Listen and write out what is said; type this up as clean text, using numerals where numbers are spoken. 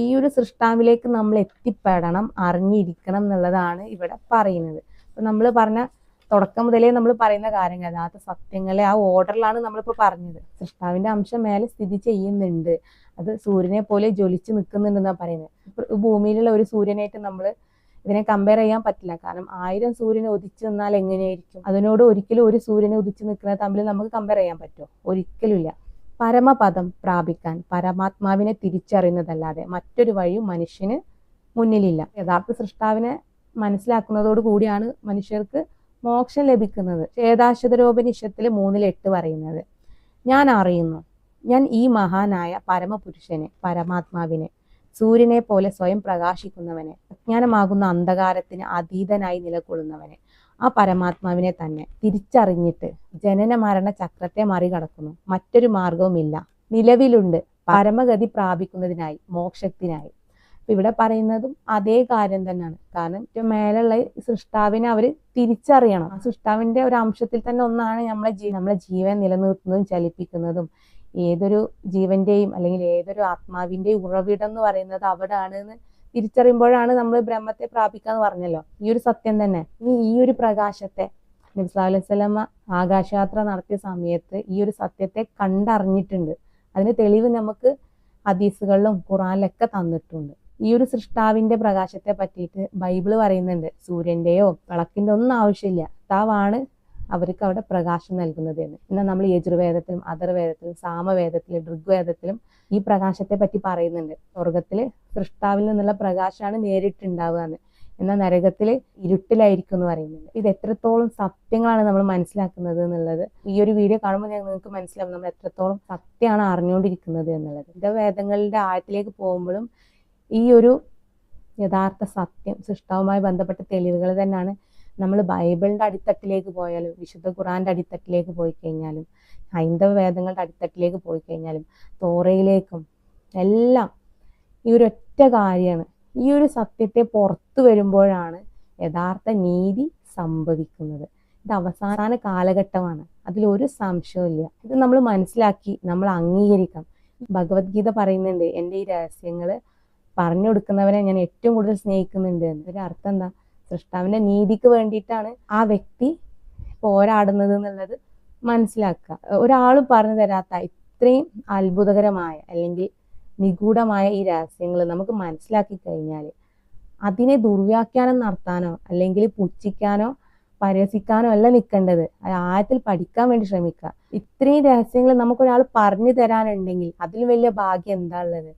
ഈ ഒരു സൃഷ്ടാവിലേക്ക് നമ്മൾ എത്തിപ്പെടണം, അറിഞ്ഞിരിക്കണം എന്നുള്ളതാണ് ഇവിടെ പറയുന്നത്. അപ്പൊ നമ്മൾ പറഞ്ഞ തുടക്കം മുതലേ നമ്മൾ പറയുന്ന കാര്യങ്ങൾ, യഥാർത്ഥ സത്യങ്ങളെ ആ ഓർഡറിലാണ് നമ്മളിപ്പോൾ പറഞ്ഞത്. സൃഷ്ടാവിന്റെ അംശം മേലെ സ്ഥിതി ചെയ്യുന്നുണ്ട്, അത് സൂര്യനെ പോലെ ജ്വലിച്ച് നിൽക്കുന്നുണ്ടെന്നാണ് പറയുന്നത്. ഭൂമിയിലുള്ള ഒരു സൂര്യനായിട്ട് നമ്മൾ ഇതിനെ കമ്പയർ ചെയ്യാൻ പറ്റില്ല. കാരണം 1000 സൂര്യനെ ഉദിച്ചു നിന്നാൽ എങ്ങനെയായിരിക്കും? അതിനോട് ഒരിക്കലും ഒരു സൂര്യനെ ഉദിച്ചു നിൽക്കുന്നത് തമ്മിൽ നമുക്ക് കമ്പയർ ചെയ്യാൻ പറ്റുമോ? ഒരിക്കലും ഇല്ല. പരമപദം പ്രാപിക്കാൻ പരമാത്മാവിനെ തിരിച്ചറിയുന്നതല്ലാതെ മറ്റൊരു വഴിയും മനുഷ്യന് മുന്നിലില്ല. യഥാർത്ഥ സൃഷ്ടാവിനെ മനസ്സിലാക്കുന്നതോടു കൂടിയാണ് മനുഷ്യർക്ക് മോക്ഷം ലഭിക്കുന്നത്. ചേതാശതരോപനിഷത്തില് 3:8 പറയുന്നത്, ഞാൻ അറിയുന്നു, ഞാൻ ഈ മഹാനായ പരമപുരുഷനെ, പരമാത്മാവിനെ, സൂര്യനെ പോലെ സ്വയം പ്രകാശിക്കുന്നവനെ, അജ്ഞാനമാകുന്ന അന്ധകാരത്തിന് അതീതനായി നിലകൊള്ളുന്നവനെ, ആ പരമാത്മാവിനെ തന്നെ തിരിച്ചറിഞ്ഞിട്ട് ജനന മരണ ചക്രത്തെ മറികടക്കുന്നു. മറ്റൊരു മാർഗവുമില്ല, നിലവിലുണ്ട് പരമഗതി പ്രാപിക്കുന്നതിനായി, മോക്ഷത്തിനായി. ഇവിടെ പറയുന്നതും അതേ കാര്യം തന്നെയാണ്. കാരണം ഏറ്റവും മേലുള്ള സൃഷ്ടാവിനെ അവര് തിരിച്ചറിയണം. ആ സൃഷ്ടാവിന്റെ ഒരു അംശത്തിൽ തന്നെ ഒന്നാണ് നമ്മളെ ജീവൻ നിലനിർത്തുന്നതും ചലിപ്പിക്കുന്നതും. ഏതൊരു ജീവന്റെയും അല്ലെങ്കിൽ ഏതൊരു ആത്മാവിന്റെയും ഉറവിടം എന്ന് പറയുന്നത് അവിടെയാണ് എന്ന് തിരിച്ചറിയുമ്പോഴാണ് നമ്മൾ ബ്രഹ്മത്തെ പ്രാപിക്കാന്ന് പറഞ്ഞല്ലോ. ഈ ഒരു സത്യം തന്നെ. ഇനി ഈ ഒരു പ്രകാശത്തെ നബി സല്ലല്ലാഹു അലൈഹി വസല്ലമ ആകാശയാത്ര നടത്തിയ സമയത്ത് ഈ ഒരു സത്യത്തെ കണ്ടറിഞ്ഞിട്ടുണ്ട്. അതിന് തെളിവ് നമുക്ക് ഹദീസുകളിലും ഖുറാനിലൊക്കെ തന്നിട്ടുണ്ട്. ഈ ഒരു സൃഷ്ടാവിന്റെ പ്രകാശത്തെ പറ്റിയിട്ട് ബൈബിള് പറയുന്നുണ്ട്, സൂര്യന്റെയോ വിളക്കിന്റെ ഒന്നും ആവശ്യമില്ല, കർത്താവാണ് അവർക്ക് അവിടെ പ്രകാശം നൽകുന്നത് എന്ന്. എന്നാൽ നമ്മൾ യജുർവേദത്തിലും അഥർവേദത്തിലും സാമവേദത്തിലും ഋഗ്വേദത്തിലും ഈ പ്രകാശത്തെ പറ്റി പറയുന്നുണ്ട്. സ്വർഗത്തില് സൃഷ്ടാവിൽ നിന്നുള്ള പ്രകാശമാണ് നേരിട്ടുണ്ടാവുക എന്ന്. എന്നാൽ നരകത്തില് ഇരുട്ടിലായിരിക്കും എന്ന് പറയുന്നുണ്ട്. ഇത് എത്രത്തോളം സത്യങ്ങളാണ് നമ്മൾ മനസ്സിലാക്കുന്നത് എന്നുള്ളത് ഈ ഒരു വീഡിയോ കാണുമ്പോൾ നിങ്ങൾക്ക് മനസ്സിലാവും നമ്മൾ എത്രത്തോളം സത്യമാണ് അറിഞ്ഞുകൊണ്ടിരിക്കുന്നത് എന്നുള്ളത്. ഇത് വേദങ്ങളുടെ ആഴത്തിലേക്ക് പോകുമ്പോഴും ഈ ഒരു യഥാർത്ഥ സത്യം, സൃഷ്ടാവുമായി ബന്ധപ്പെട്ട തെളിവുകൾ തന്നെയാണ്. നമ്മൾ ബൈബിളിന്റെ അടിത്തട്ടിലേക്ക് പോയാലും വിശുദ്ധ ഖുറാന്റെ അടിത്തട്ടിലേക്ക് പോയി കഴിഞ്ഞാലും ഹൈന്ദവ വേദങ്ങളുടെ അടിത്തട്ടിലേക്ക് പോയി കഴിഞ്ഞാലും തോറയിലേക്കും എല്ലാം ഈ ഒരു ഒറ്റ കാര്യമാണ്. ഈ ഒരു സത്യത്തെ പുറത്തു വരുമ്പോഴാണ് യഥാർത്ഥ നീതി സംഭവിക്കുന്നത്. ഇത് അവസാന കാലഘട്ടമാണ്, അതിലൊരു സംശയമില്ല. ഇത് നമ്മൾ മനസ്സിലാക്കി നമ്മൾ അംഗീകരിക്കണം. ഭഗവത്ഗീത പറയുന്നുണ്ട്, എൻ്റെ ഈ രഹസ്യങ്ങൾ പറഞ്ഞു കൊടുക്കുന്നവരെ ഞാൻ ഏറ്റവും കൂടുതൽ സ്നേഹിക്കുന്നുണ്ട് എന്ന്. ഒരു അർത്ഥം എന്താ? സൃഷ്ടാവിന്റെ നീതിക്ക് വേണ്ടിയിട്ടാണ് ആ വ്യക്തി പോരാടുന്നത് എന്നുള്ളത് മനസ്സിലാക്കുക. ഒരാളും പറഞ്ഞു തരാത്ത ഇത്രയും അത്ഭുതകരമായ അല്ലെങ്കിൽ നിഗൂഢമായ ഈ രഹസ്യങ്ങൾ നമുക്ക് മനസ്സിലാക്കി കഴിഞ്ഞാൽ അതിനെ ദുർവ്യാഖ്യാനം നടത്താനോ അല്ലെങ്കിൽ പുച്ഛിക്കാനോ പരിഹസിക്കാനോ അല്ല നിൽക്കേണ്ടത്. ആഴത്തിൽ പഠിക്കാൻ വേണ്ടി ശ്രമിക്കുക. ഇത്രയും രഹസ്യങ്ങൾ നമുക്കൊരാൾ പറഞ്ഞു തരാനുണ്ടെങ്കിൽ അതിൽ വലിയ ഭാഗ്യം എന്താ ഉള്ളത്?